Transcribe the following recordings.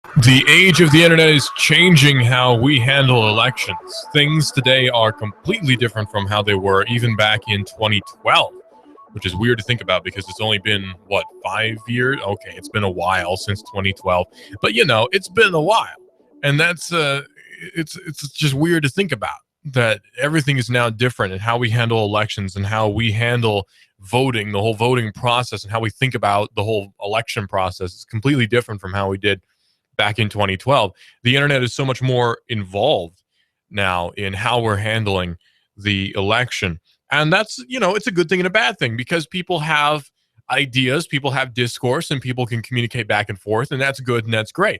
The age of the internet is changing how we handle elections. Things today are completely different from how they were even back in 2012, which is weird to think about because it's only been, what, 5 years? Okay, it's been a while since 2012, but it's been a while. And it's just weird to think about that everything is now different and how we handle elections and how we handle voting, the whole voting process, and how we think about the whole election process is completely different from how we did back in 2012. The internet is so much more involved now in how we're handling the election. And that's, it's a good thing and a bad thing because people have ideas, people have discourse, and people can communicate back and forth. And that's good and that's great.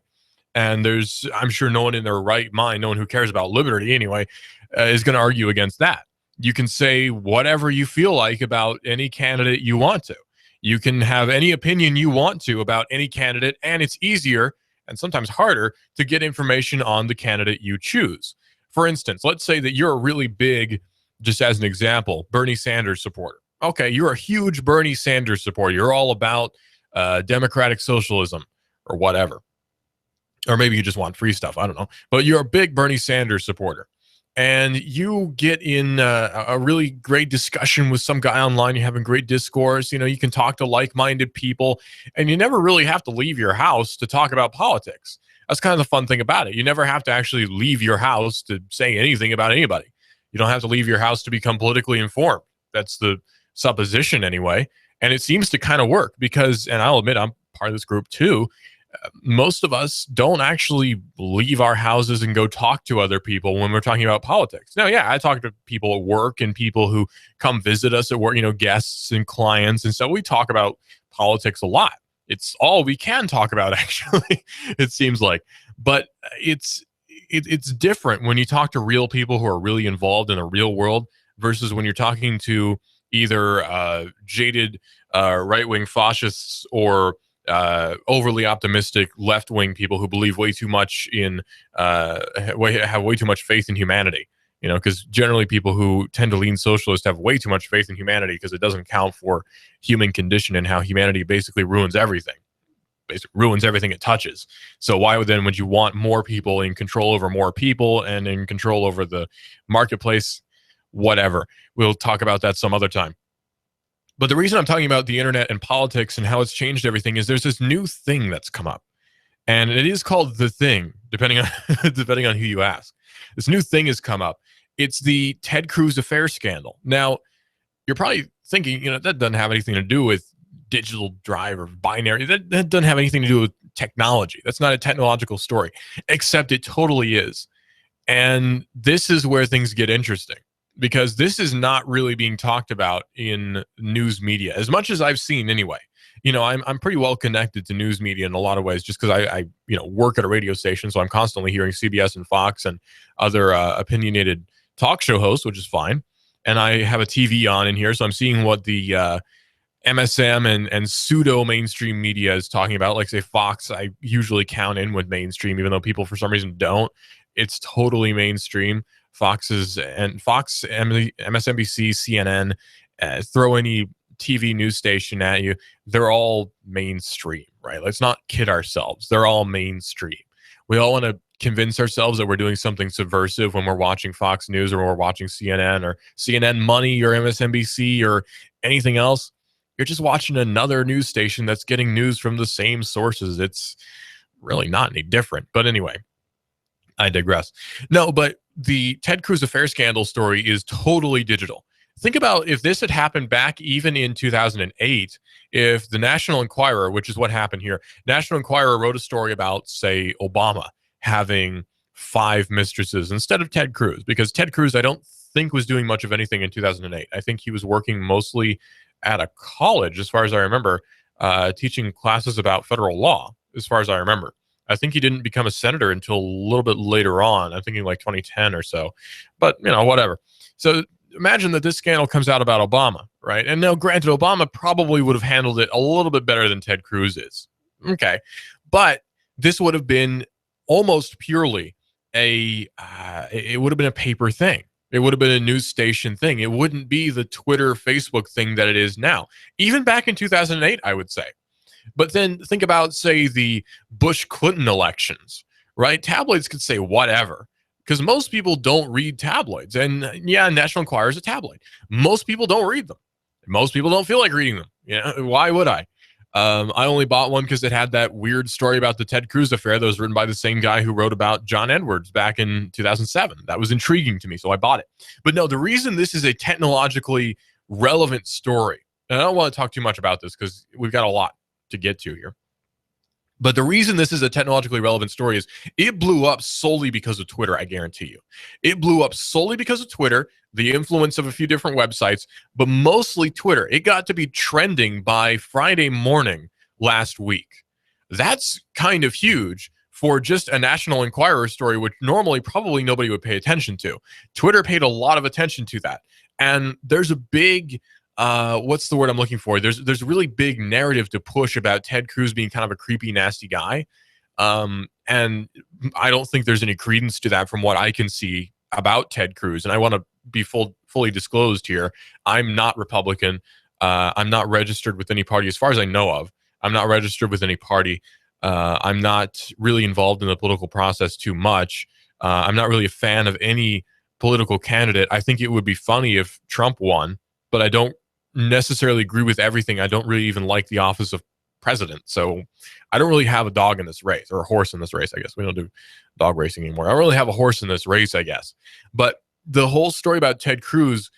And I'm sure no one in their right mind, no one who cares about liberty anyway, is going to argue against that. You can say whatever you feel like about any candidate you want to. You can have any opinion you want to about any candidate, and it's easier and sometimes harder to get information on the candidate you choose. For instance, let's say that you're a really big, just as an example, Bernie Sanders supporter. Okay, you're a huge Bernie Sanders supporter. You're all about democratic socialism or whatever. Or maybe you just want free stuff. I don't know. But you're a big Bernie Sanders supporter. And you get in a really great discussion with some guy online. You're having great discourse. You can talk to like-minded people, and you never really have to leave your house to talk about politics. That's kind of the fun thing about it. You never have to actually leave your house to say anything about anybody. You don't have to leave your house to become politically informed. That's the supposition anyway. And it seems to kind of work because, and I'll admit I'm part of this group too, most of us don't actually leave our houses and go talk to other people when we're talking about politics. Now, yeah, I talk to people at work and people who come visit us at work, guests and clients. And so we talk about politics a lot. It's all we can talk about, actually, it seems like. But it's different when you talk to real people who are really involved in the real world versus when you're talking to either jaded right-wing fascists or overly optimistic left-wing people who believe way too much in have way too much faith in humanity. Because generally people who tend to lean socialist have way too much faith in humanity because it doesn't count for human condition and how humanity basically ruins everything. Basically ruins everything it touches. So why would you want more people in control over more people and in control over the marketplace? Whatever. We'll talk about that some other time. But the reason I'm talking about the internet and politics and how it's changed everything is there's this new thing that's come up. And it is called The Thing, depending on who you ask. This new thing has come up. It's the Ted Cruz affair scandal. Now, you're probably thinking, that doesn't have anything to do with digital drive or binary. That doesn't have anything to do with technology. That's not a technological story, except it totally is. And this is where things get interesting, because this is not really being talked about in news media as much as I've seen anyway. I'm pretty well connected to news media in a lot of ways just because I work at a radio station. So I'm constantly hearing CBS and Fox and other opinionated talk show hosts, which is fine. And I have a TV on in here. So I'm seeing what the MSM and pseudo mainstream media is talking about. Like say Fox, I usually count in with mainstream, even though people for some reason don't. It's totally mainstream. Fox, MSNBC, CNN, throw any TV news station at you, they're all mainstream, right? Let's not kid ourselves. They're all mainstream. We all want to convince ourselves that we're doing something subversive when we're watching Fox News or when we're watching CNN or CNN Money or MSNBC or anything else. You're just watching another news station that's getting news from the same sources. It's really not any different. But anyway, I digress. No, but the Ted Cruz affair scandal story is totally digital. Think about if this had happened back even in 2008, if the National Enquirer, which is what happened here, National Enquirer wrote a story about, say, Obama having 5 mistresses instead of Ted Cruz, because Ted Cruz, I don't think, was doing much of anything in 2008. I think he was working mostly at a college, as far as I remember, teaching classes about federal law, as far as I remember. I think he didn't become a senator until a little bit later on. I'm thinking like 2010 or so, but whatever. So imagine that this scandal comes out about Obama, right? And now, granted, Obama probably would have handled it a little bit better than Ted Cruz is. Okay. But this would have been almost purely it would have been a paper thing. It would have been a news station thing. It wouldn't be the Twitter, Facebook thing that it is now. Even back in 2008, I would say. But then think about, say, the Bush-Clinton elections, right? Tabloids could say whatever because most people don't read tabloids. And yeah, National Enquirer is a tabloid. Most people don't read them. Most people don't feel like reading them. Why would I? I only bought one because it had that weird story about the Ted Cruz affair that was written by the same guy who wrote about John Edwards back in 2007. That was intriguing to me, so I bought it. But no, the reason this is a technologically relevant story, and I don't want to talk too much about this because we've got a lot to get to here. But the reason this is a technologically relevant story is it blew up solely because of Twitter, I guarantee you. It blew up solely because of Twitter, the influence of a few different websites, but mostly Twitter. It got to be trending by Friday morning last week. That's kind of huge for just a National Enquirer story, which normally probably nobody would pay attention to. Twitter paid a lot of attention to that. And there's a big... what's the word I'm looking for? There's a really big narrative to push about Ted Cruz being kind of a creepy, nasty guy. And I don't think there's any credence to that from what I can see about Ted Cruz. And I want to be fully disclosed here. I'm not Republican. I'm not registered with any party as far as I know of. I'm not registered with any party. I'm not really involved in the political process too much. I'm not really a fan of any political candidate. I think it would be funny if Trump won, but I don't necessarily agree with everything. I don't really even like the office of president. So I don't really have a dog in this race, or a horse in this race, I guess. We don't do dog racing anymore. I don't really have a horse in this race, I guess. But the whole story about Ted Cruz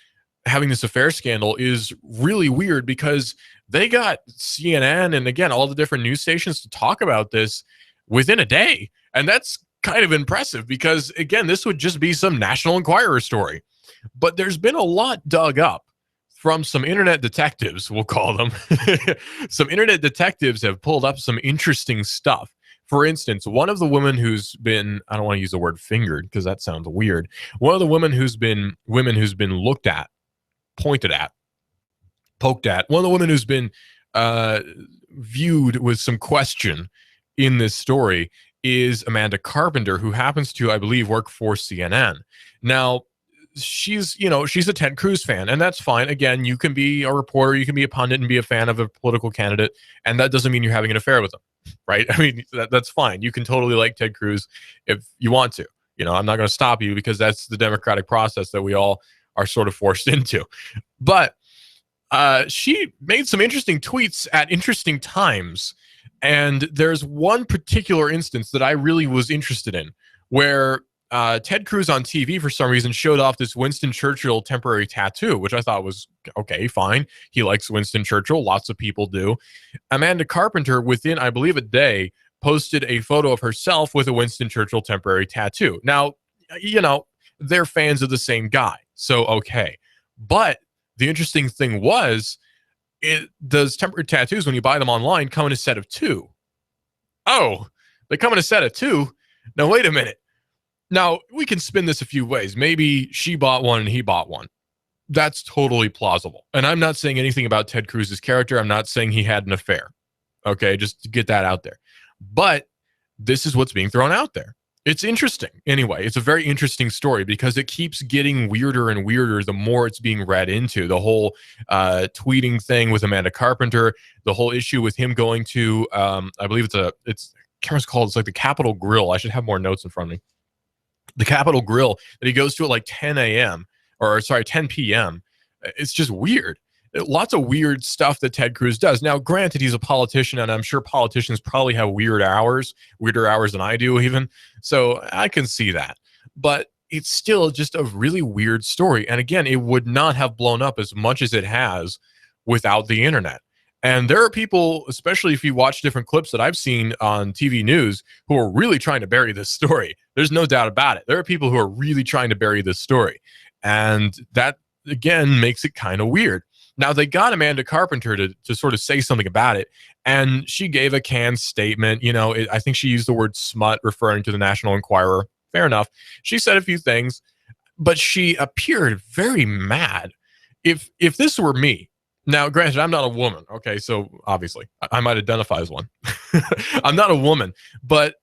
having this affair scandal is really weird because they got CNN and, again, all the different news stations to talk about this within a day. And that's kind of impressive because, again, this would just be some National Enquirer story. But there's been a lot dug up from some internet detectives, we'll call them. Some internet detectives have pulled up some interesting stuff. For instance, one of the women who's been, I don't want to use the word fingered because that sounds weird. One of the women who's been looked at, pointed at, poked at, one of the women who's been viewed with some question in this story is Amanda Carpenter, who happens to, I believe, work for CNN. Now, she's a Ted Cruz fan, and that's fine. Again, you can be a reporter, you can be a pundit and be a fan of a political candidate, and that doesn't mean you're having an affair with them, right? I mean, that's fine. You can totally like Ted Cruz if you want to. I'm not going to stop you because that's the democratic process that we all are sort of forced into. But she made some interesting tweets at interesting times, and there's one particular instance that I really was interested in where Ted Cruz on TV, for some reason, showed off this Winston Churchill temporary tattoo, which I thought was, okay, fine. He likes Winston Churchill. Lots of people do. Amanda Carpenter, within, I believe, a day, posted a photo of herself with a Winston Churchill temporary tattoo. Now, they're fans of the same guy, so okay. But the interesting thing was, those temporary tattoos, when you buy them online, come in a set of two. Oh, they come in a set of two? Now, wait a minute. Now, we can spin this a few ways. Maybe she bought one and he bought one. That's totally plausible. And I'm not saying anything about Ted Cruz's character. I'm not saying he had an affair. Okay, just to get that out there. But this is what's being thrown out there. It's interesting. Anyway, it's a very interesting story because it keeps getting weirder and weirder the more it's being read into. The whole tweeting thing with Amanda Carpenter, the whole issue with him going to, I believe it's like the Capitol Grill. I should have more notes in front of me. The Capitol Grill that he goes to at like 10 p.m. It's just weird. Lots of weird stuff that Ted Cruz does. Now, granted, he's a politician, and I'm sure politicians probably have weirder hours than I do even. So I can see that. But it's still just a really weird story. And again, it would not have blown up as much as it has without the internet. And there are people, especially if you watch different clips that I've seen on TV news, who are really trying to bury this story. There's no doubt about it. There are people who are really trying to bury this story. And that, again, makes it kind of weird. Now, they got Amanda Carpenter to sort of say something about it, and she gave a canned statement. I think she used the word smut, referring to the National Enquirer. Fair enough. She said a few things, but she appeared very mad. If this were me, now, granted, I'm not a woman, okay, so obviously I might identify as one. I'm not a woman, but,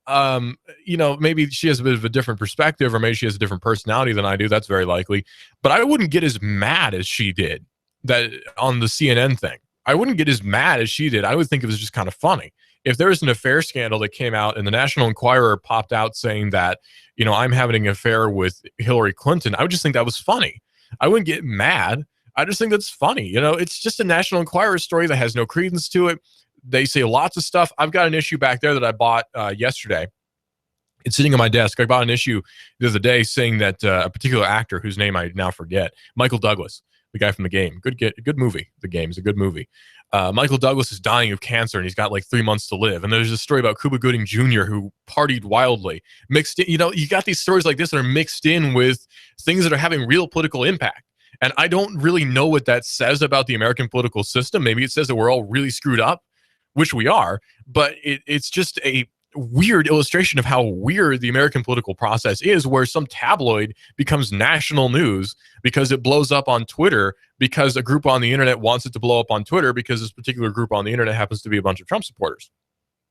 maybe she has a bit of a different perspective, or maybe she has a different personality than I do. That's very likely. But I wouldn't get as mad as she did that on the CNN thing. I wouldn't get as mad as she did. I would think it was just kind of funny. If there was an affair scandal that came out and the National Enquirer popped out saying that, I'm having an affair with Hillary Clinton, I would just think that was funny. I wouldn't get mad. I just think that's funny. It's just a National Enquirer story that has no credence to it. They say lots of stuff. I've got an issue back there that I bought yesterday. It's sitting on my desk. I bought an issue the other day saying that a particular actor, whose name I now forget, Michael Douglas, the guy from The Game. Good movie. The Game is a good movie. Michael Douglas is dying of cancer, and he's got like 3 months to live. And there's a story about Cuba Gooding Jr., who partied wildly. Mixed in, you got these stories like this that are mixed in with things that are having real political impact. And I don't really know what that says about the American political system. Maybe it says that we're all really screwed up, which we are. But it's just a weird illustration of how weird the American political process is, where some tabloid becomes national news because it blows up on Twitter, because a group on the internet wants it to blow up on Twitter, because this particular group on the internet happens to be a bunch of Trump supporters.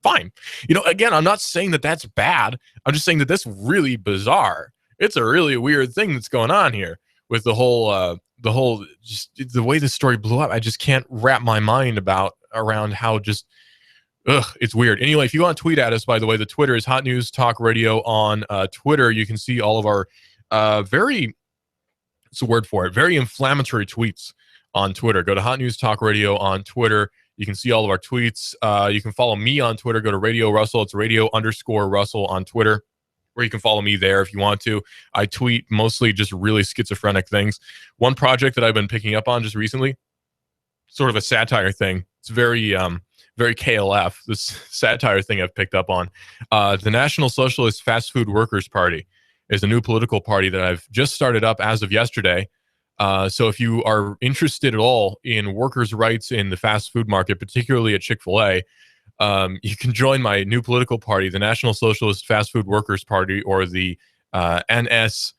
Fine. Again, I'm not saying that that's bad. I'm just saying that that's really bizarre. It's a really weird thing that's going on here with the whole just the way the story blew up. I just can't wrap my mind around how just it's weird. Anyway, if you want to tweet at us, by the way, the Twitter is Hot News Talk Radio on Twitter. You can see all of our very inflammatory tweets on Twitter. Go to Hot News Talk Radio on Twitter. You can see all of our tweets. You can follow me on Twitter. Go to Radio Russell. It's radio_Russell on Twitter, or you can follow me there if you want to. I tweet mostly just really schizophrenic things. One project that I've been picking up on just recently, sort of a satire thing. It's very KLF, this satire thing I've picked up on. The National Socialist Fast Food Workers Party is a new political party that I've just started up as of yesterday. So if you are interested at all in workers' rights in the fast food market, particularly at Chick-fil-A, you can join my new political party, the National Socialist Fast Food Workers Party, or the NSFFWP.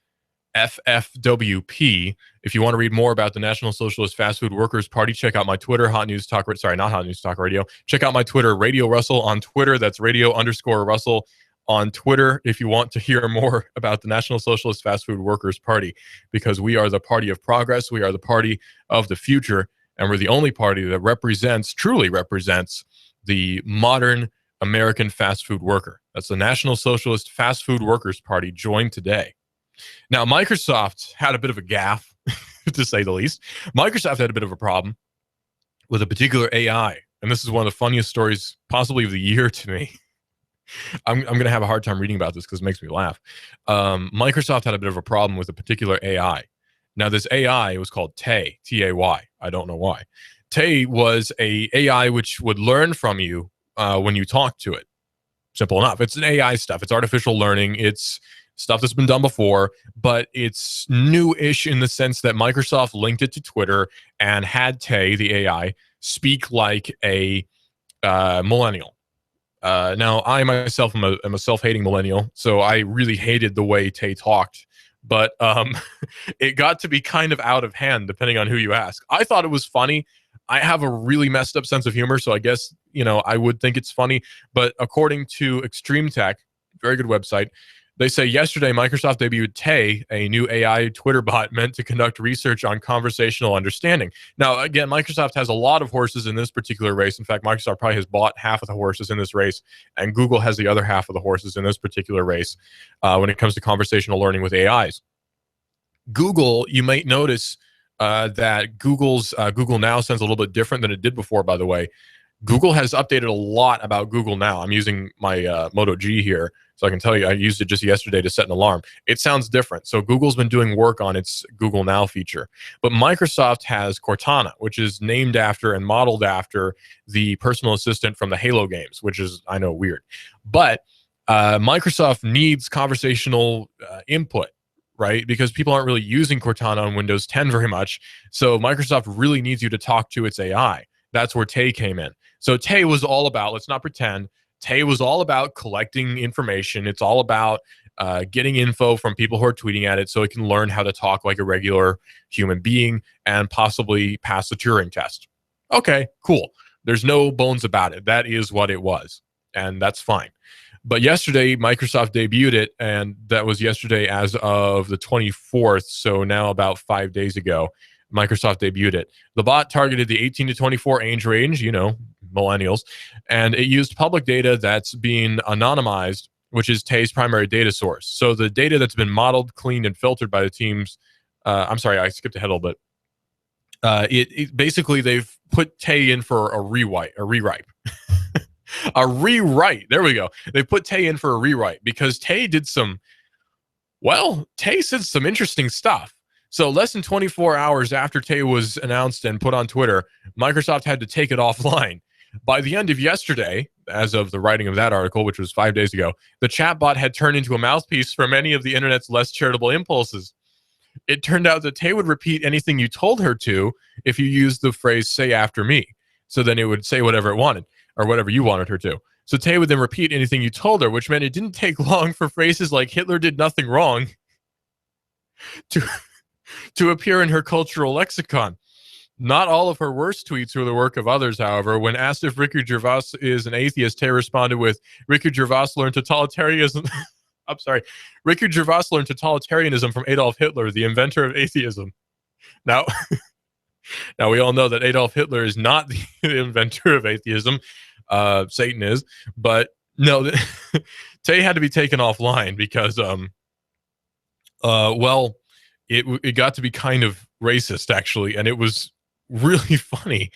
If you want to read more about the National Socialist Fast Food Workers Party, check out my Twitter, not Hot News Talk Radio. Check out my Twitter, Radio Russell on Twitter. That's radio_Russell on Twitter if you want to hear more about the National Socialist Fast Food Workers Party, because we are the party of progress. We are the party of the future, and we're the only party that truly represents the modern American fast food worker. That's the National Socialist Fast Food Workers Party. Join today. Now, Microsoft had a bit of a gaffe, to say the least. Microsoft had a bit of a problem with a particular AI, and this is one of the funniest stories possibly of the year to me. I'm going to have a hard time reading about this because it makes me laugh. Microsoft had a bit of a problem with a particular AI. Now, this AI was called Tay, T-A-Y. I don't know why. Tay was a AI which would learn from you when you talk to it. Simple enough. It's an AI stuff. It's artificial learning. It's stuff that's been done before, but it's new-ish in the sense that Microsoft linked it to Twitter and had Tay, the AI, speak like a millennial. Now, I myself am a self-hating millennial, so I really hated the way Tay talked, but it got to be kind of out of hand, depending on who you ask. I thought it was funny. I have a really messed up sense of humor, so I guess, I would think it's funny, but according to Extreme Tech, very good website, they say yesterday Microsoft debuted Tay, a new AI Twitter bot meant to conduct research on conversational understanding. Now, again, Microsoft has a lot of horses in this particular race. In fact, Microsoft probably has bought half of the horses in this race, and Google has the other half of the horses in this particular race when it comes to conversational learning with AIs. Google, you might notice that Google Now sounds a little bit different than it did before, by the way. Google has updated a lot about Google Now. I'm using my Moto G here, so I can tell you I used it just yesterday to set an alarm. It sounds different. So Google's been doing work on its Google Now feature. But Microsoft has Cortana, which is named after and modeled after the personal assistant from the Halo games, which is, I know, weird. But Microsoft needs conversational input, right? Because people aren't really using Cortana on Windows 10 very much. So Microsoft really needs you to talk to its AI. That's where Tay came in. So Tay was all about, let's not pretend, Tay was all about collecting information. It's all about getting info from people who are tweeting at it so it can learn how to talk like a regular human being and possibly pass the Turing test. Okay, cool. There's no bones about it. That is what it was, and that's fine. But yesterday, Microsoft debuted it, and that was yesterday as of the 24th, so now about 5 days ago. Microsoft debuted it. The bot targeted the 18 to 24 age range, millennials, and it used public data that's being anonymized, which is Tay's primary data source. So the data that's been modeled, cleaned, and filtered by the teams. I'm sorry, I skipped ahead a little bit. It basically, they've put Tay in for a rewrite. A rewrite. There we go. They put Tay in for a rewrite because Tay said some interesting stuff. So less than 24 hours after Tay was announced and put on Twitter, Microsoft had to take it offline. By the end of yesterday, as of the writing of that article, which was 5 days ago, the chatbot had turned into a mouthpiece for many of the internet's less charitable impulses. It turned out that Tay would repeat anything you told her to if you used the phrase, say after me. So then it would say whatever it wanted, or whatever you wanted her to. So Tay would then repeat anything you told her, which meant it didn't take long for phrases like Hitler did nothing wrong to appear in her cultural lexicon. Not all of her worst tweets were the work of others, however. When asked if Ricky Gervais is an atheist, Tay responded with, Ricky Gervais learned totalitarianism. Ricky Gervais learned totalitarianism from Adolf Hitler, the inventor of atheism. Now we all know that Adolf Hitler is not the inventor of atheism. Satan is. But no, Tay had to be taken offline because, it got to be kind of racist, actually, and it was really funny.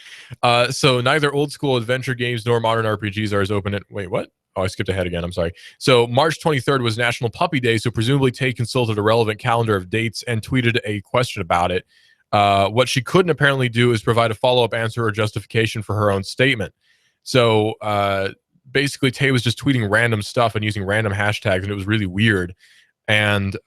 So neither old school adventure games nor modern RPGs are as open at... Wait, what? Oh, I skipped ahead again. I'm sorry. So March 23rd was National Puppy Day, so presumably Tay consulted a relevant calendar of dates and tweeted a question about it. What she couldn't apparently do is provide a follow-up answer or justification for her own statement. So basically, Tay was just tweeting random stuff and using random hashtags, and it was really weird. And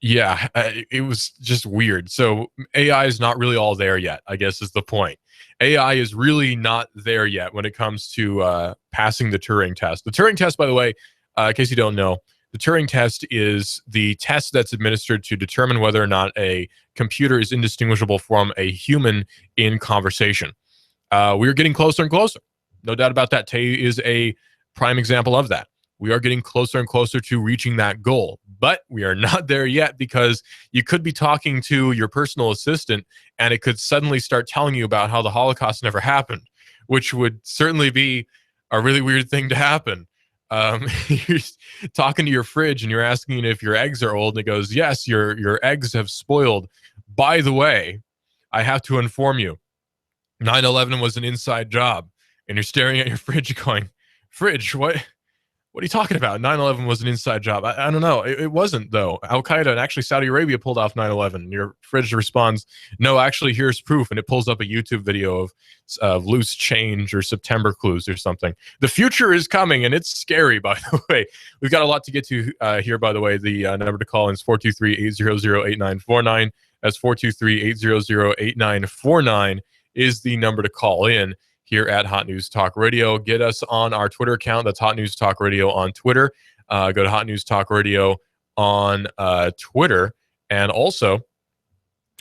it was just weird. So AI is not really all there yet, I guess is the point. AI is really not there yet when it comes to passing the Turing test. The Turing test, by the way, in case you don't know, the Turing test is the test that's administered to determine whether or not a computer is indistinguishable from a human in conversation. We're getting closer and closer. No doubt about that. Tay is a prime example of that. We are getting closer and closer to reaching that goal, but we are not there yet because you could be talking to your personal assistant and it could suddenly start telling you about how the Holocaust never happened, which would certainly be a really weird thing to happen. You're talking to your fridge and you're asking if your eggs are old, and it goes, yes, your eggs have spoiled. By the way, I have to inform you, 9/11 was an inside job. And you're staring at your fridge going, fridge, what are you talking about? 9/11 was an inside job. I don't know. It wasn't, though. Al-Qaeda and actually Saudi Arabia pulled off 9/11. Your fridge responds, no, actually, here's proof. And it pulls up a YouTube video of loose change or September clues or something. The future is coming, and it's scary, by the way. We've got a lot to get to here, by the way. The number to call in is 423-800-8949. That's 423-800-8949 is the number to call in here at Hot News Talk Radio. Get us on our Twitter account. That's Hot News Talk Radio on Twitter. Go to Hot News Talk Radio on Twitter. And also,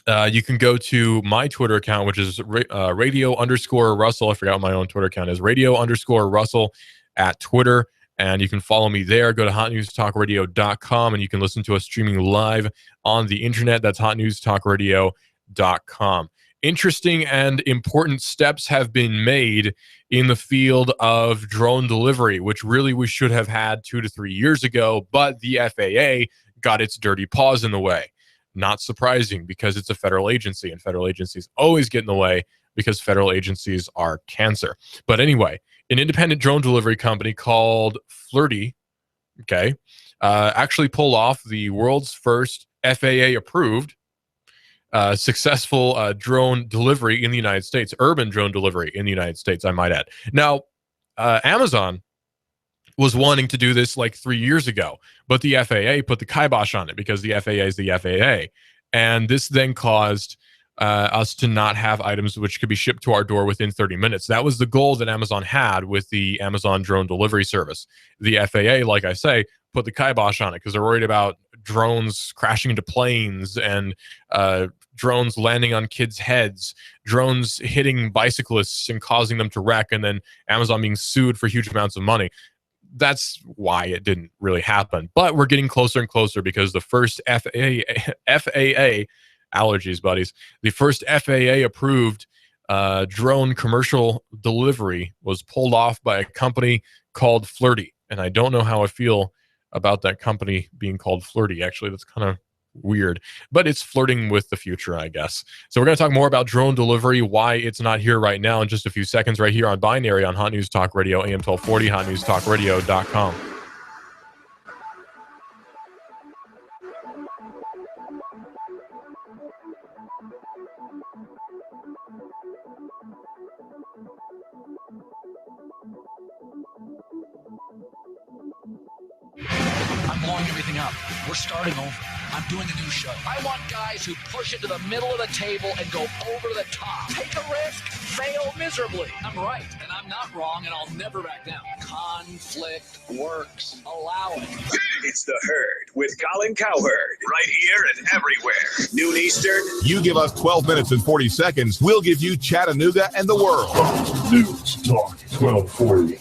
you can go to my Twitter account, which is radio_Russell. I forgot what my own Twitter account is. Radio_Russell at Twitter. And you can follow me there. Go to hotnewstalkradio.com and you can listen to us streaming live on the internet. That's hotnewstalkradio.com. Interesting and important steps have been made in the field of drone delivery, which really we should have had 2 to 3 years ago, but the FAA got its dirty paws in the way. Not surprising because it's a federal agency, and federal agencies always get in the way because federal agencies are cancer. But anyway, an independent drone delivery company called Flirty, actually pulled off the world's first FAA-approved successful drone delivery in the United States, urban drone delivery in the United States, I might add. Now, Amazon was wanting to do this like 3 years ago, but the FAA put the kibosh on it because the FAA is the FAA. And this then caused us to not have items which could be shipped to our door within 30 minutes. That was the goal that Amazon had with the Amazon drone delivery service. The FAA, like I say, put the kibosh on it because they're worried about drones crashing into planes and drones landing on kids' heads, drones hitting bicyclists and causing them to wreck, and then Amazon being sued for huge amounts of money. That's why it didn't really happen. But we're getting closer and closer because the first FAA allergies, buddies. The first FAA-approved drone commercial delivery was pulled off by a company called Flirty. And I don't know how I feel about that company being called Flirty. Actually, that's kind of weird, but it's flirting with the future, I guess. So we're going to talk more about drone delivery, why it's not here right now in just a few seconds right here on Binary on Hot News Talk Radio, AM 1240, hotnewstalkradio.com. I'm blowing everything up. We're starting over. I'm doing a new show. I want guys who push it to the middle of the table and go over the top. Take a risk, fail miserably. I'm right, and I'm not wrong, and I'll never back down. Conflict works. Allow it. It's The Herd with Colin Cowherd. Right here and everywhere. Noon Eastern. You give us 12 minutes and 40 seconds, we'll give you Chattanooga and the world. Fox News Talk 1240.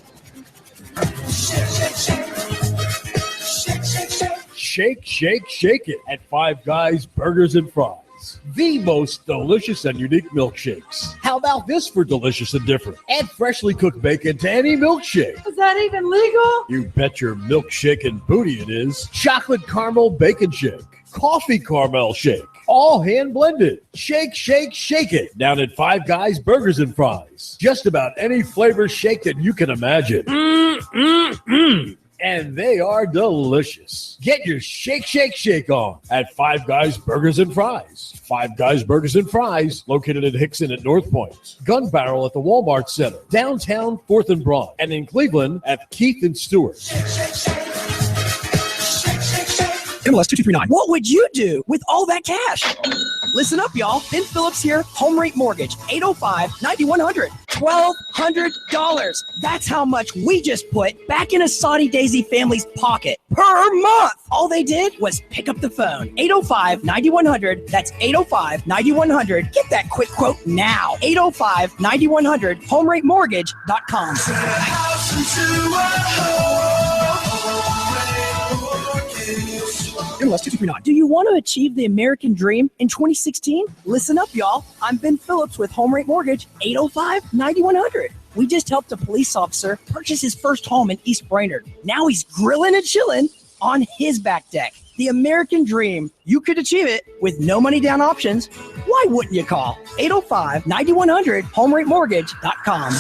Shake, shake, shake it at Five Guys Burgers and Fries. The most delicious and unique milkshakes. How about this for delicious and different? Add freshly cooked bacon to any milkshake. Is that even legal? You bet your milkshake and booty it is. Chocolate caramel bacon shake. Coffee caramel shake. All hand blended. Shake, shake, shake it. Down at Five Guys Burgers and Fries. Just about any flavor shake that you can imagine. And they are delicious. Get your shake, shake, shake on at Five Guys Burgers and Fries. Five Guys Burgers and Fries, located at Hickson at North Point. Gun Barrel at the Walmart Center. Downtown 4th and Broad. And in Cleveland at Keith and Stewart. Shake, shake, shake. MLS 2239. What would you do with all that cash? Listen up, y'all. Ben Phillips here, Home Rate Mortgage, 805-9100. $1,200. That's how much we just put back in a Saudi Daisy family's pocket per month. All they did was pick up the phone. 805-9100. That's 805-9100. Get that quick quote now. 805-9100. HomeRateMortgage.com. MLS 2239. Do you want to achieve the American dream in 2016? Listen up, y'all. I'm Ben Phillips with Home Rate Mortgage, 805-9100. We just helped a police officer purchase his first home in East Brainerd. Now he's grilling and chilling on his back deck. The American dream. You could achieve it with no money down options. Why wouldn't you call? 805-9100, HomeRateMortgage.com.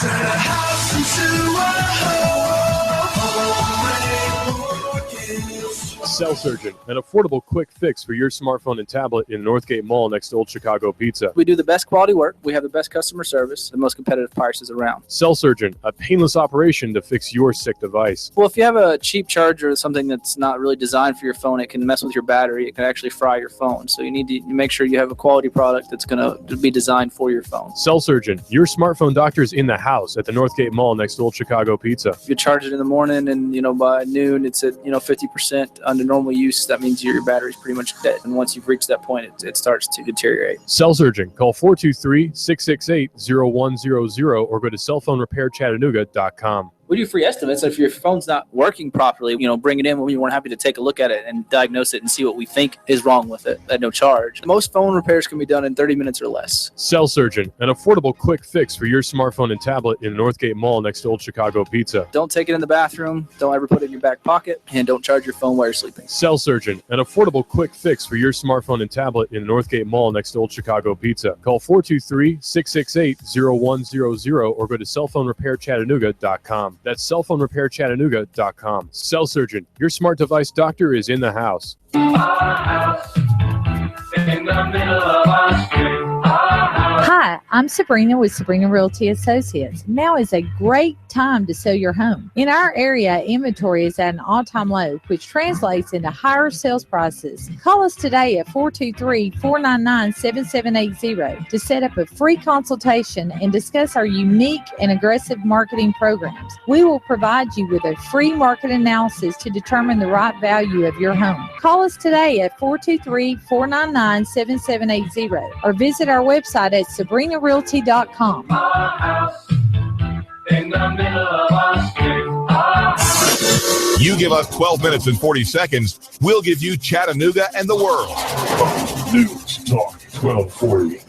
Cell Surgeon, an affordable quick fix for your smartphone and tablet in Northgate Mall next to Old Chicago Pizza. We do the best quality work. We have the best customer service, the most competitive prices around. Cell Surgeon, a painless operation to fix your sick device. Well, if you have a cheap charger or something that's not really designed for your phone, it can mess with your battery. It can actually fry your phone. So you need to make sure you have a quality product that's going to be designed for your phone. Cell Surgeon, your smartphone doctor's in the house at the Northgate Mall next to Old Chicago Pizza. If you charge it in the morning and, by noon, it's at, 50% under normal use. That means your battery's pretty much dead. And once you've reached that point, it starts to deteriorate. Cell Surgeon, call 423-668-0100 or go to cellphonerepairchattanooga.com. We do free estimates. If your phone's not working properly, bring it in. We're happy to take a look at it and diagnose it and see what we think is wrong with it at no charge. Most phone repairs can be done in 30 minutes or less. Cell Surgeon, an affordable quick fix for your smartphone and tablet in Northgate Mall next to Old Chicago Pizza. Don't take it in the bathroom. Don't ever put it in your back pocket. And don't charge your phone while you're sleeping. Cell Surgeon, an affordable quick fix for your smartphone and tablet in Northgate Mall next to Old Chicago Pizza. Call 423-668-0100 or go to cellphonerepairchattanooga.com. That's cellphonerepairchattanooga.com. Cell Surgeon, your smart device doctor is in the house. Our house in the middle of our street. Hi, I'm Sabrina with Sabrina Realty Associates. Now is a great time to sell your home. In our area, inventory is at an all-time low, which translates into higher sales prices. Call us today at 423-499-7780 to set up a free consultation and discuss our unique and aggressive marketing programs. We will provide you with a free market analysis to determine the right value of your home. Call us today at 423-499-7780 or visit our website at sabrinarealty.com. Our house in the middle of our street. Our house. You give us 12 minutes and 40 seconds, we'll give you Chattanooga and the world. News Talk 1240.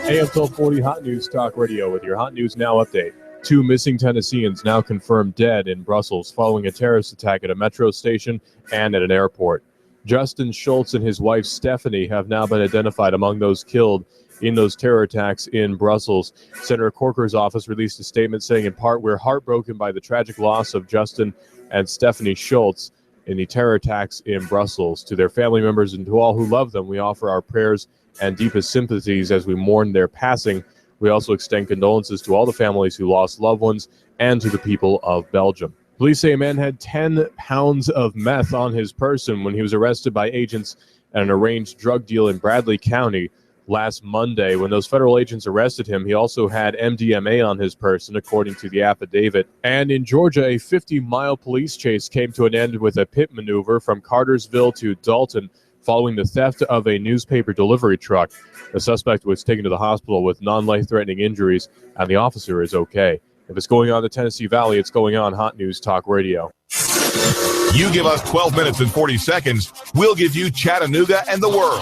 AM 1240 Hot News Talk Radio with your Hot News Now update. 2 missing Tennesseans now confirmed dead in Brussels following a terrorist attack at a metro station and at an airport. Justin Schultz and his wife Stephanie have now been identified among those killed in those terror attacks in Brussels. Senator Corker's office released a statement saying, in part, we're heartbroken by the tragic loss of Justin and Stephanie Schultz in the terror attacks in Brussels. To their family members and to all who love them, we offer our prayers and deepest sympathies as we mourn their passing. We also extend condolences to all the families who lost loved ones and to the people of Belgium. Police say a man had 10 pounds of meth on his person when he was arrested by agents at an arranged drug deal in Bradley County last Monday. When those federal agents arrested him, he also had MDMA on his person, according to the affidavit. And in Georgia, a 50-mile police chase came to an end with a pit maneuver from Cartersville to Dalton following the theft of a newspaper delivery truck. The suspect was taken to the hospital with non-life-threatening injuries, and the officer is okay. If it's going on in the Tennessee Valley, it's going on Hot News Talk Radio. You give us 12 minutes and 40 seconds, we'll give you Chattanooga and the world.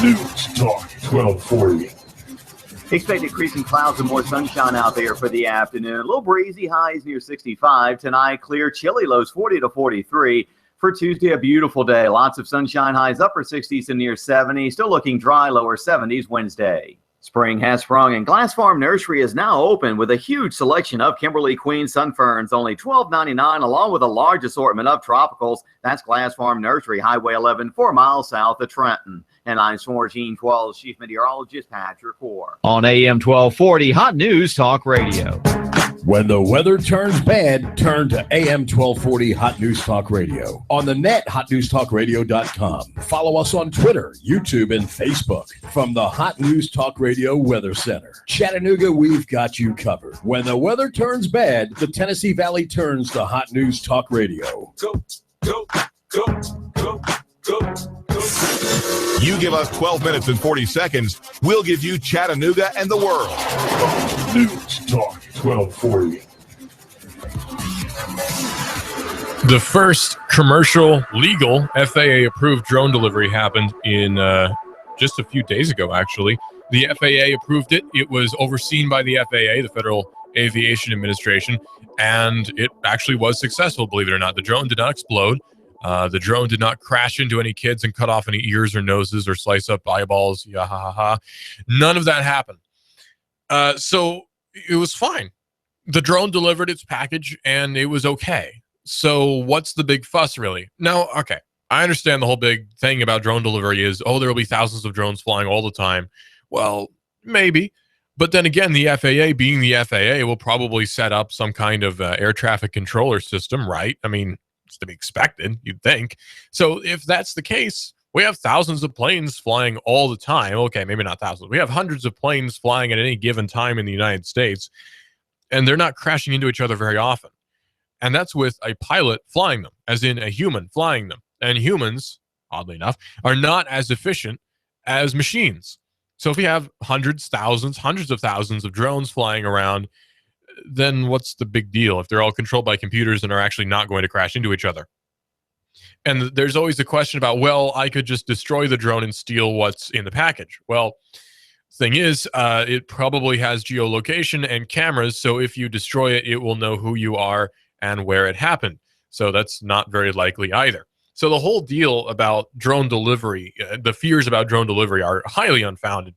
News Talk 1240. Expect increasing clouds and more sunshine out there for the afternoon. A little breezy, highs near 65. Tonight, clear, chilly, lows 40 to 43. For Tuesday, a beautiful day. Lots of sunshine, highs upper 60s to near 70. Still looking dry, lower 70s Wednesday. Spring has sprung, and Glass Farm Nursery is now open with a huge selection of Kimberly Queen sunferns, only $12.99, along with a large assortment of tropicals. That's Glass Farm Nursery, Highway 11, 4 miles south of Trenton. And I'm 1412 Chief Meteorologist Patrick Orr. On AM 1240 Hot News Talk Radio. When the weather turns bad, turn to AM 1240 Hot News Talk Radio. On the net, hotnewstalkradio.com. Follow us on Twitter, YouTube, and Facebook. From the Hot News Talk Radio Weather Center. Chattanooga, we've got you covered. When the weather turns bad, the Tennessee Valley turns to Hot News Talk Radio. Go, go, go, go, go, go. You give us 12 minutes and 40 seconds, we'll give you Chattanooga and the world. News Talk 1240. The first commercial, legal, FAA-approved drone delivery happened in just a few days ago, actually. The FAA approved it. It was overseen by the FAA, the Federal Aviation Administration, and it actually was successful, believe it or not. The drone did not explode. The drone did not crash into any kids and cut off any ears or noses or slice up eyeballs. Yeah, ha, ha, ha. None of that happened. So it was fine. The drone delivered its package and it was okay. So what's the big fuss, really? Now, okay, I understand the whole big thing about drone delivery is, oh, there will be thousands of drones flying all the time. Well, maybe. But then again, the FAA, being the FAA, will probably set up some kind of air traffic controller system, right? I mean, it's to be expected, you'd think. So if that's the case, we have thousands of planes flying all the time. Okay, maybe not thousands. We have hundreds of planes flying at any given time in the United States, and they're not crashing into each other very often. And that's with a pilot flying them, as in a human flying them. And humans, oddly enough, are not as efficient as machines. So if we have hundreds of thousands of drones flying around, then what's the big deal if they're all controlled by computers and are actually not going to crash into each other? And there's always the question about, well, I could just destroy the drone and steal what's in the package. Well, thing is, it probably has geolocation and cameras, so if you destroy it, it will know who you are and where it happened. So that's not very likely either. So the whole deal about drone delivery, the fears about drone delivery are highly unfounded.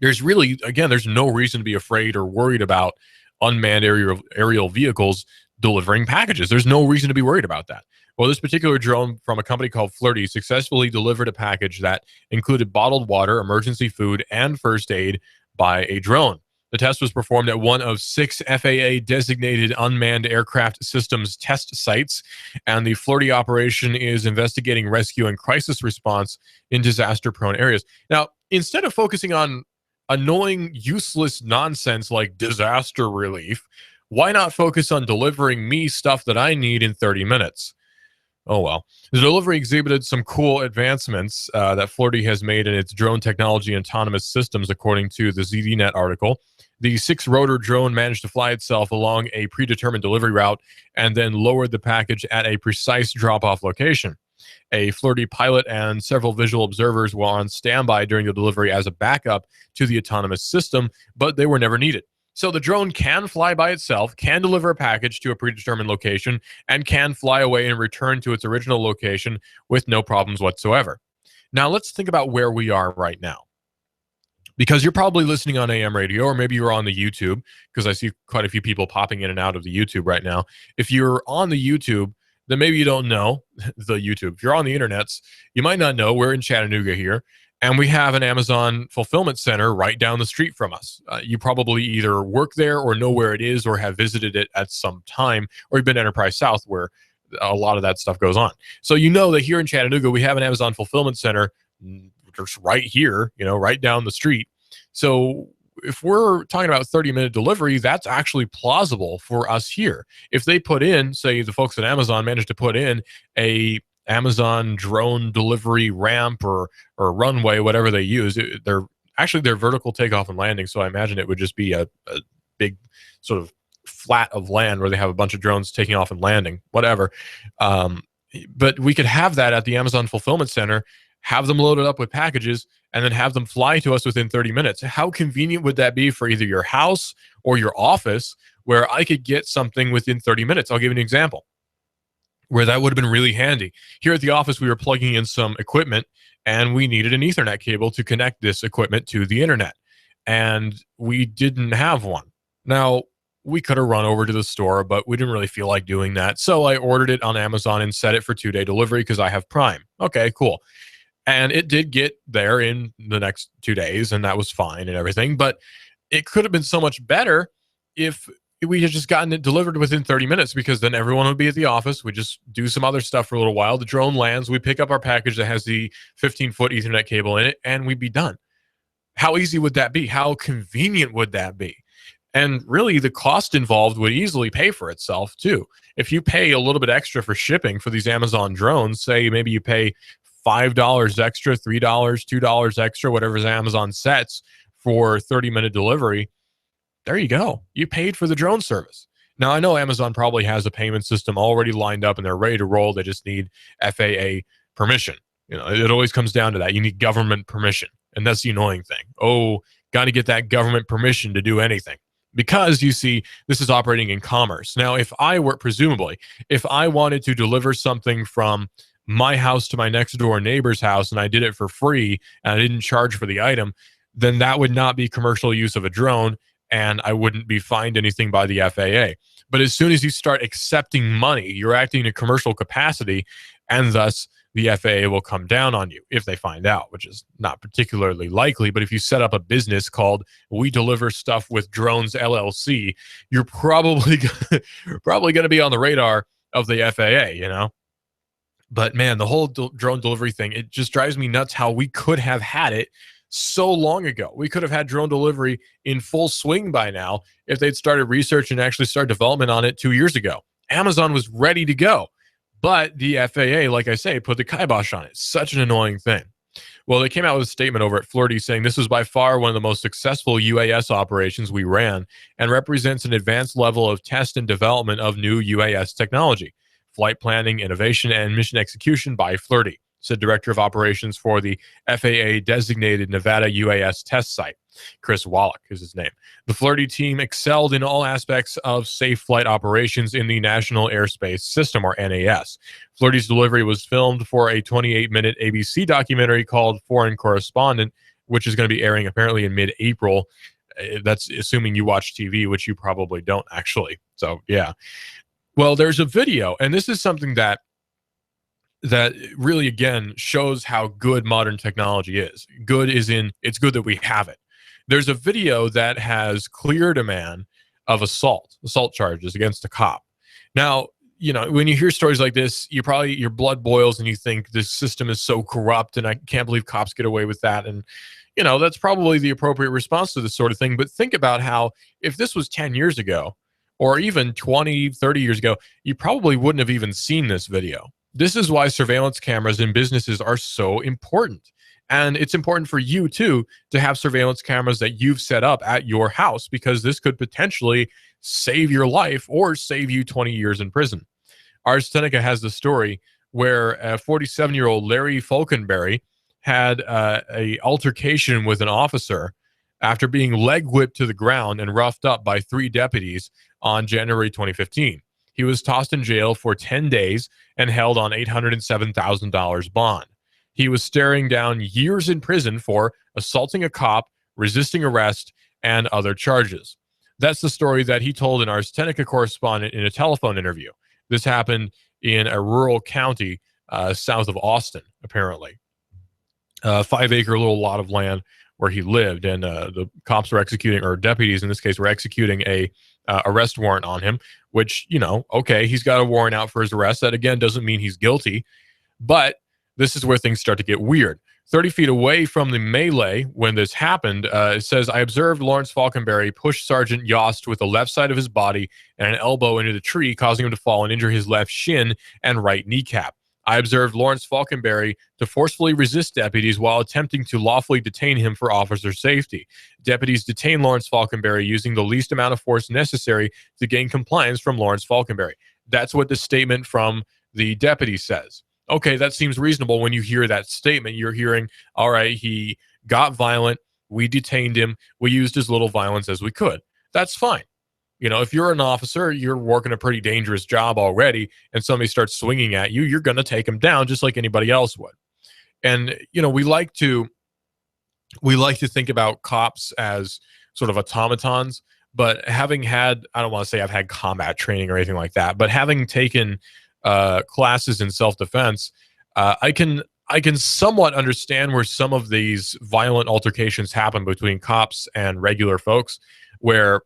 There's really, again, there's no reason to be afraid or worried about unmanned aerial vehicles delivering packages. There's no reason to be worried about that. Well, this particular drone from a company called Flirty successfully delivered a package that included bottled water, emergency food, and first aid by a drone. The test was performed at one of 6 FAA-designated unmanned aircraft systems test sites, and the Flirty operation is investigating rescue and crisis response in disaster-prone areas. Now, instead of focusing on annoying, useless nonsense like disaster relief, why not focus on delivering me stuff that I need in 30 minutes? Oh well. The delivery exhibited some cool advancements that Flirty has made in its drone technology and autonomous systems, according to the ZDNet article. The 6-rotor drone managed to fly itself along a predetermined delivery route and then lowered the package at a precise drop-off location. A Flirty pilot and several visual observers were on standby during the delivery as a backup to the autonomous system, but they were never needed. So the drone can fly by itself, can deliver a package to a predetermined location, and can fly away and return to its original location with no problems whatsoever. Now let's think about where we are right now. Because you're probably listening on AM radio, or maybe you're on the YouTube, because I see quite a few people popping in and out of the YouTube right now. If you're on the YouTube, then maybe you don't know the YouTube. If you're on the internets, you might not know we're in Chattanooga here, and we have an Amazon fulfillment center right down the street from us. You probably either work there or know where it is or have visited it at some time, or you've been to Enterprise South where a lot of that stuff goes on. So you know that here in Chattanooga, we have an Amazon fulfillment center just right here, right down the street. So if we're talking about 30-minute delivery, that's actually plausible for us here. If they put in, say the folks at Amazon managed to put in a Amazon drone delivery ramp or runway, whatever they use, they're vertical takeoff and landing. So I imagine it would just be a big sort of flat of land where they have a bunch of drones taking off and landing, whatever. But we could have that at the Amazon fulfillment center, have them loaded up with packages, and then have them fly to us within 30 minutes. How convenient would that be for either your house or your office, where I could get something within 30 minutes? I'll give you an example where that would have been really handy. Here at the office, we were plugging in some equipment, and we needed an Ethernet cable to connect this equipment to the internet, and we didn't have one. Now, we could have run over to the store, but we didn't really feel like doing that. So I ordered it on Amazon and set it for 2-day delivery because I have Prime. Okay, cool. And it did get there in the next 2 days, and that was fine and everything. But it could have been so much better if we had just gotten it delivered within 30 minutes, because then everyone would be at the office. We just do some other stuff for a little while. The drone lands. We pick up our package that has the 15-foot Ethernet cable in it, and we'd be done. How easy would that be? How convenient would that be? And really, the cost involved would easily pay for itself, too. If you pay a little bit extra for shipping for these Amazon drones, say maybe you pay $5 extra, $3, $2 extra, whatever Amazon sets for 30-minute delivery, there you go. You paid for the drone service. Now, I know Amazon probably has a payment system already lined up and they're ready to roll. They just need FAA permission. It always comes down to that. You need government permission. And that's the annoying thing. Oh, got to get that government permission to do anything. Because, you see, this is operating in commerce. Now, if I wanted to deliver something from my house to my next door neighbor's house and I did it for free and I didn't charge for the item, then that would not be commercial use of a drone and I wouldn't be fined anything by the FAA. But as soon as you start accepting money, you're acting in a commercial capacity, and thus the FAA will come down on you if they find out, which is not particularly likely. But if you set up a business called We Deliver Stuff with Drones LLC, you're probably going to be on the radar of the FAA, But man, the whole drone delivery thing, it just drives me nuts how we could have had it so long ago. We could have had drone delivery in full swing by now if they'd started research and actually started development on it 2 years ago. Amazon was ready to go, but the FAA, like I say, put the kibosh on it. Such an annoying thing. Well, they came out with a statement over at Flirty saying this was by far one of the most successful UAS operations we ran and represents an advanced level of test and development of new UAS technology, flight planning, innovation, and mission execution by Flirty, said Director of Operations for the FAA-designated Nevada UAS test site. Chris Wallach is his name. The Flirty team excelled in all aspects of safe flight operations in the National Airspace System, or NAS. Flirty's delivery was filmed for a 28-minute ABC documentary called Foreign Correspondent, which is going to be airing apparently in mid-April. That's assuming you watch TV, which you probably don't, actually. So, yeah. Well, there's a video, and this is something that really, again, shows how good modern technology is. Good is in, it's good that we have it. There's a video that has cleared a man of assault charges against a cop. Now, when you hear stories like this, your blood boils and you think this system is so corrupt and I can't believe cops get away with that. And, that's probably the appropriate response to this sort of thing. But think about how if this was 10 years ago or even 20, 30 years ago, you probably wouldn't have even seen this video. This is why surveillance cameras in businesses are so important. And it's important for you, too, to have surveillance cameras that you've set up at your house, because this could potentially save your life or save you 20 years in prison. Ars Technica has the story where a 47-year-old Larry Falkenberry had a altercation with an officer after being leg whipped to the ground and roughed up by 3 deputies on January 2015. He was tossed in jail for 10 days and held on $807,000 bond. He was staring down years in prison for assaulting a cop, resisting arrest, and other charges. That's the story that he told an Ars Technica correspondent in a telephone interview. This happened in a rural county south of Austin, apparently. A 5-acre little lot of land where he lived, and the cops were executing, or deputies in this case, were executing a arrest warrant on him, which, okay, he's got a warrant out for his arrest. That, again, doesn't mean he's guilty, but this is where things start to get weird. 30 feet away from the melee when this happened, it says, I observed Lawrence Falkenberry push Sergeant Yost with the left side of his body and an elbow into the tree, causing him to fall and injure his left shin and right kneecap. I observed Lawrence Falkenberry to forcefully resist deputies while attempting to lawfully detain him for officer safety. Deputies detained Lawrence Falkenberry using the least amount of force necessary to gain compliance from Lawrence Falkenberry. That's what the statement from the deputy says. Okay, that seems reasonable. When you hear that statement, you're hearing, all right, he got violent, we detained him, we used as little violence as we could. That's fine. If you're an officer, you're working a pretty dangerous job already, and somebody starts swinging at you, you're going to take them down just like anybody else would. And, we like to think about cops as sort of automatons, but having had, I don't want to say I've had combat training or anything like that, but having taken classes in self-defense, I can somewhat understand where some of these violent altercations happen between cops and regular folks, where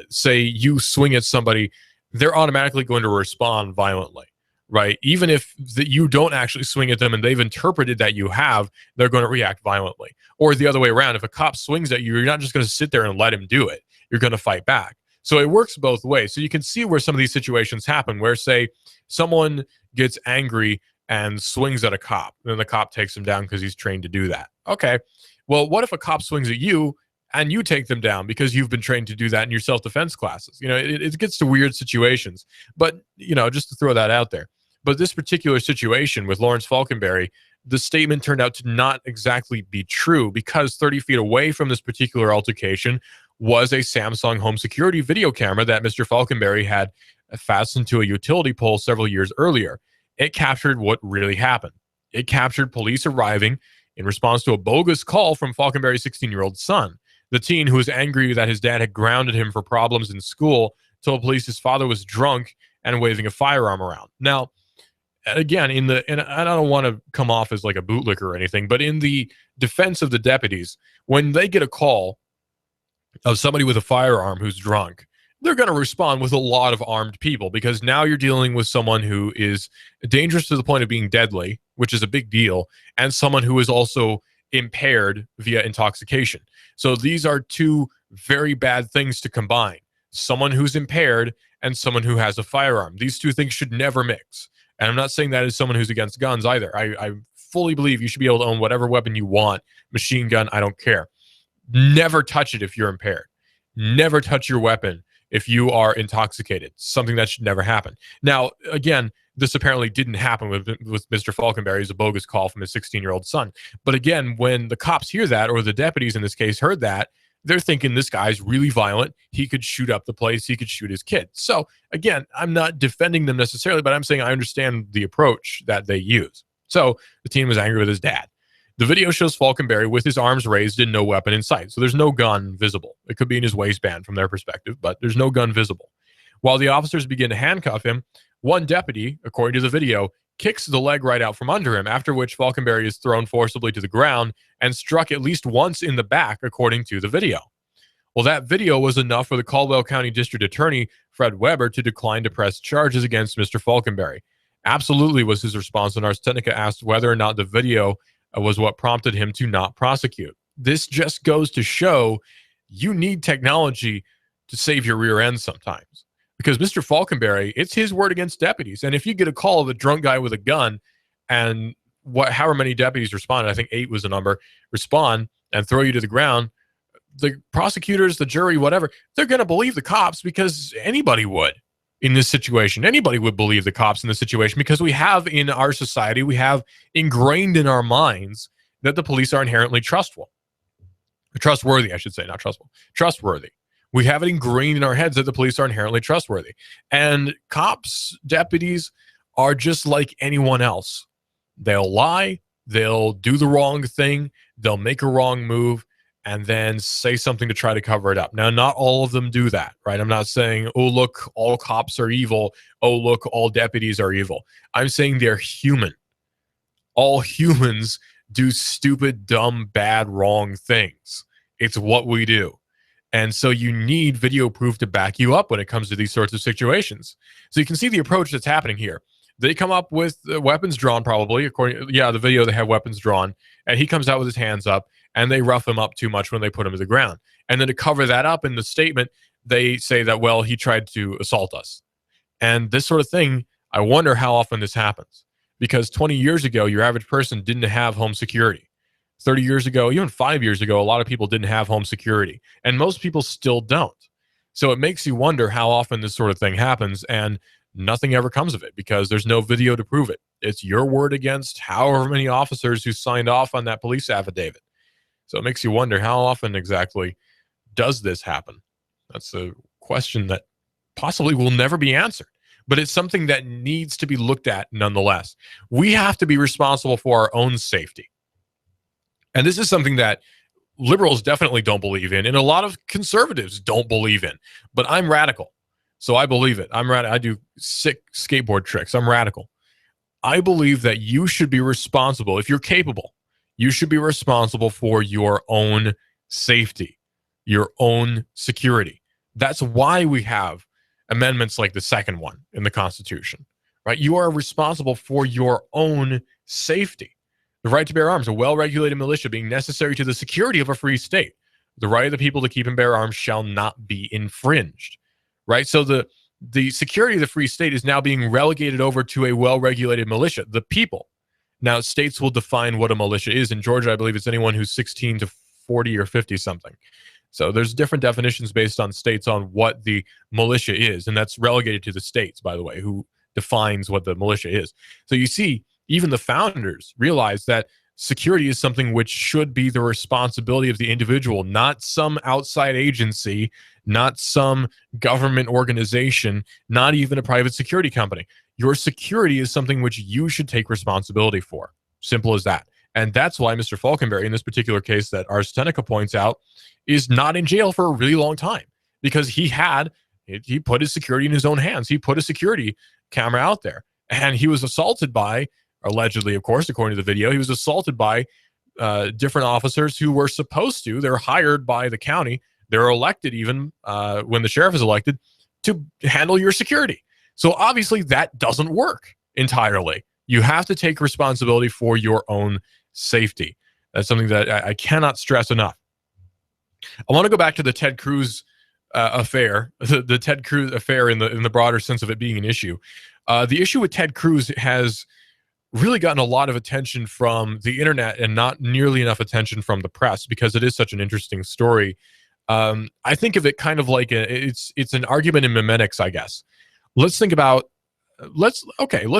say you swing at somebody, they're automatically going to respond violently, right? Even if you don't actually swing at them and they've interpreted that you have, they're going to react violently. Or the other way around, if a cop swings at you, you're not just going to sit there and let him do it. You're going to fight back. So it works both ways. So you can see where some of these situations happen, where, say, someone gets angry and swings at a cop, and then the cop takes him down because he's trained to do that. Okay, well, what if a cop swings at you and you take them down because you've been trained to do that in your self-defense classes? It gets to weird situations, but, just to throw that out there. But this particular situation with Lawrence Falkenberry, the statement turned out to not exactly be true, because 30 feet away from this particular altercation was a Samsung home security video camera that Mr. Falkenberry had fastened to a utility pole several years earlier. It captured what really happened. It captured police arriving in response to a bogus call from Falkenberry's 16-year-old son. The teen, who was angry that his dad had grounded him for problems in school, told police his father was drunk and waving a firearm around. Now, again, and I don't want to come off as like a bootlicker or anything, but in the defense of the deputies, when they get a call of somebody with a firearm who's drunk, they're going to respond with a lot of armed people, because now you're dealing with someone who is dangerous to the point of being deadly, which is a big deal, and someone who is also impaired via intoxication. So these are two very bad things to combine: someone who's impaired and someone who has a firearm. These two things should never mix. And I'm not saying that as someone who's against guns either. I fully believe you should be able to own whatever weapon you want, machine gun, I don't care. Never touch it if you're impaired. Never touch your weapon if you are intoxicated. Something that should never happen. Now, again, this apparently didn't happen with Mr. Falkenberry. It's a bogus call from his 16-year-old son. But again, when the cops hear that, or the deputies in this case heard that, they're thinking this guy's really violent. He could shoot up the place. He could shoot his kid. So again, I'm not defending them necessarily, but I'm saying I understand the approach that they use. So the teen was angry with his dad. The video shows Falkenberry with his arms raised and no weapon in sight. So there's no gun visible. It could be in his waistband from their perspective, but there's no gun visible. While the officers begin to handcuff him, one deputy, according to the video, kicks the leg right out from under him, after which Falkenberry is thrown forcibly to the ground and struck at least once in the back, according to the video. Well, that video was enough for the Caldwell County District Attorney, Fred Weber, to decline to press charges against Mr. Falkenberry. Absolutely was his response when Ars Technica asked whether or not the video was what prompted him to not prosecute. This just goes to show you need technology to save your rear end sometimes. Because Mr. Falkenberry, it's his word against deputies. And if you get a call of a drunk guy with a gun, and however many deputies responded, I think 8 was the number, respond and throw you to the ground, the prosecutors, the jury, whatever, they're going to believe the cops, because anybody would. in this situation. Anybody would believe the cops in this situation because we have in our society, we have ingrained in our minds that the police are inherently trustworthy, I should say, not trustful, trustworthy. We have it ingrained in our heads that the police are inherently trustworthy. And cops, deputies are just like anyone else. They'll lie, they'll do the wrong thing, they'll make a wrong move, and then say something to try to cover it up. Now, not all of them do that, right? I'm not saying, oh, look, all cops are evil. Oh, look, all deputies are evil. I'm saying they're human. All humans do stupid, dumb, bad, wrong things. It's what we do. And so you need video proof to back you up when it comes to these sorts of situations. So you can see the approach that's happening here. They come up with weapons drawn, probably. The video, they have weapons drawn. And he comes out with his hands up, and they rough him up too much when they put him to the ground. And then to cover that up in the statement, they say that, well, he tried to assault us. And this sort of thing, I wonder how often this happens. Because 20 years ago, your average person didn't have home security. 30 years ago, even 5 years ago, a lot of people didn't have home security. And most people still don't. So it makes you wonder how often this sort of thing happens, and nothing ever comes of it because there's no video to prove it. It's your word against however many officers who signed off on that police affidavit. So it makes you wonder how often exactly does this happen? That's a question that possibly will never be answered, but it's something that needs to be looked at nonetheless. We have to be responsible for our own safety. And this is something that liberals definitely don't believe in, and a lot of conservatives don't believe in. But I'm radical, so I believe it. I do sick skateboard tricks. I'm radical. I believe that you should be responsible. If you're capable, you should be responsible for your own safety, your own security. That's why we have amendments like the second one in the Constitution, right? You are responsible for your own safety. The right to bear arms, a well-regulated militia being necessary to the security of a free state. The right of the people to keep and bear arms shall not be infringed, right? So the security of the free state is now being relegated over to a well-regulated militia, the people. Now, states will define what a militia is. In Georgia, I believe it's anyone who's 16 to 40 or 50 something. So there's different definitions based on states on what the militia is, and that's relegated to the states, by the way, who defines what the militia is. So you see, even the founders realized that security is something which should be the responsibility of the individual, not some outside agency, not some government organization, not even a private security company. Your security is something which you should take responsibility for. Simple as that. And that's why Mr. Falkenberry, in this particular case that Ars Seneca points out, is not in jail for a really long time because he put his security in his own hands. He put a security camera out there, and he was assaulted by, allegedly, of course, according to the video, he was assaulted by different officers who were supposed to. They're hired by the county. They're elected even when the sheriff is elected to handle your security. So obviously that doesn't work entirely. You have to take responsibility for your own safety. That's something that I cannot stress enough. I want to go back to the Ted Cruz affair, the Ted Cruz affair in the broader sense of it being an issue. The issue with Ted Cruz has really gotten a lot of attention from the internet and not nearly enough attention from the press because it is such an interesting story. I think of it kind of like it's an argument in memetics, I guess. Let's think about let's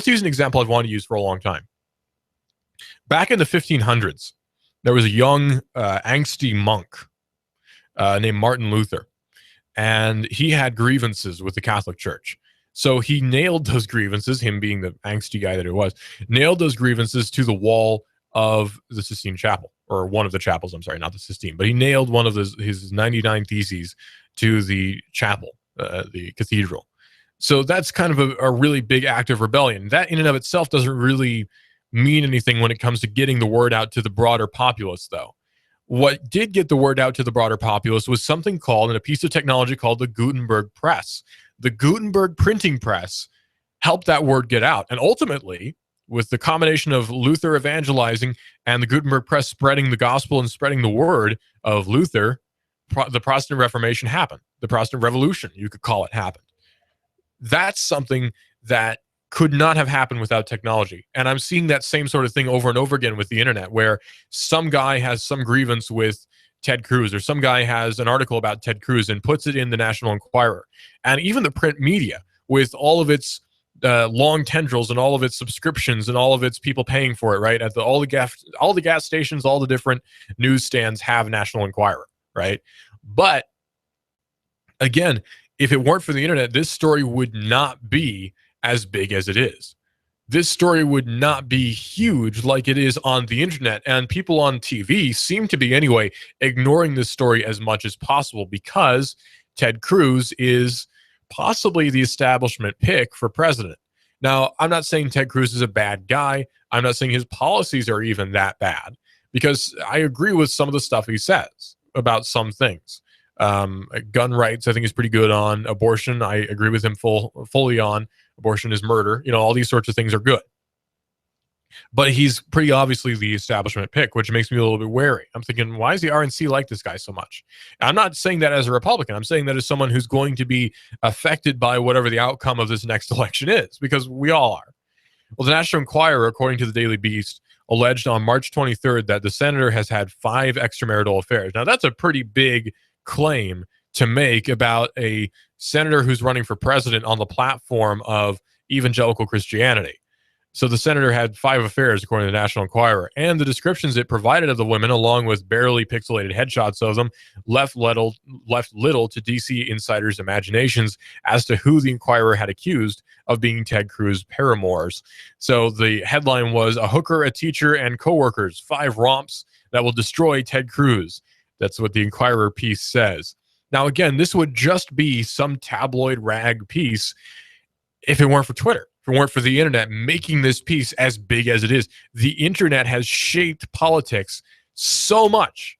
use an example I've wanted to use for a long time. Back in the 1500s, there was a young angsty monk named Martin Luther, and he had grievances with the Catholic Church. So he nailed those grievances, him being the angsty guy that he was, nailed those grievances to the wall of the Sistine Chapel, or one of the chapels, I'm sorry, not the Sistine, but he nailed one of his 99 Theses to the chapel, the cathedral. So that's kind of a really big act of rebellion. That in and of itself doesn't really mean anything when it comes to getting the word out to the broader populace, though. What did get the word out to the broader populace was something called, in a piece of technology called the Gutenberg press. The Gutenberg printing press helped that word get out. And ultimately, with the combination of Luther evangelizing and the Gutenberg press spreading the gospel and spreading the word of Luther, the Protestant Reformation happened. The Protestant Revolution, you could call it, happened. That's something that could not have happened without technology. And I'm seeing that same sort of thing over and over again with the internet, where some guy has some grievance with Ted Cruz, or some guy has an article about Ted Cruz and puts it in the National Enquirer. And even the print media with all of its long tendrils and all of its subscriptions and all of its people paying for it, right? At all the gas stations, all the different newsstands have National Enquirer, right? But again, if it weren't for the internet, this story would not be as big as it is. This story would not be huge like it is on the internet. And people on TV seem to be, anyway, ignoring this story as much as possible because Ted Cruz is possibly the establishment pick for president. Now, I'm not saying Ted Cruz is a bad guy. I'm not saying his policies are even that bad, because I agree with some of the stuff he says about some things. Gun rights, I think, is pretty good on. Abortion, I agree with him fully on. Abortion is murder. You know, all these sorts of things are good. But he's pretty obviously the establishment pick, which makes me a little bit wary. I'm thinking, why does the RNC like this guy so much? I'm not saying that as a Republican. I'm saying that as someone who's going to be affected by whatever the outcome of this next election is, because we all are. Well, the National Enquirer, according to the Daily Beast, alleged on March 23rd that the senator has had 5 extramarital affairs. Now, that's a pretty big claim to make about a senator who's running for president on the platform of evangelical Christianity. So the senator had 5 affairs, according to the National Enquirer, and the descriptions it provided of the women, along with barely pixelated headshots of them, left little to DC insiders' imaginations as to who the Enquirer had accused of being Ted Cruz paramours. So the headline was, "A hooker, a teacher, and coworkers, 5 romps that will destroy Ted Cruz." That's what the Enquirer piece says. Now, again, this would just be some tabloid rag piece if it weren't for Twitter. If it weren't for the internet making this piece as big as it is. The internet has shaped politics so much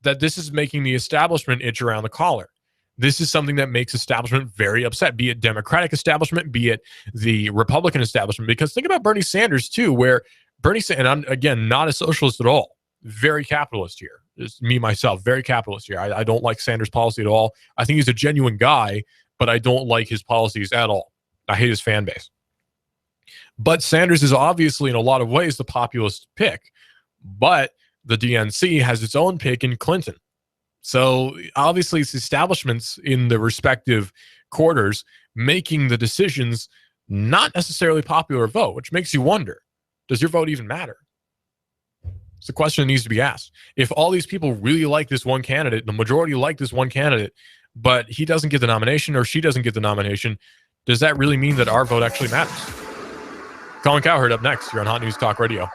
that this is making the establishment itch around the collar. This is something that makes establishment very upset, be it Democratic establishment, be it the Republican establishment. Because think about Bernie Sanders, too, where Bernie Sanders, and I'm, again, not a socialist at all, very capitalist here. It's me, myself, very capitalist here. I don't like Sanders' policy at all. I think he's a genuine guy, but I don't like his policies at all. I hate his fan base. But Sanders is obviously, in a lot of ways, the populist pick. But the DNC has its own pick in Clinton. So obviously it's establishments in the respective quarters making the decisions, not necessarily popular vote, which makes you wonder, does your vote even matter? It's a question that needs to be asked. If all these people really like this one candidate, the majority like this one candidate, but he doesn't get the nomination or she doesn't get the nomination, does that really mean that our vote actually matters? Colin Cowherd up next. You're on Hot News Talk Radio.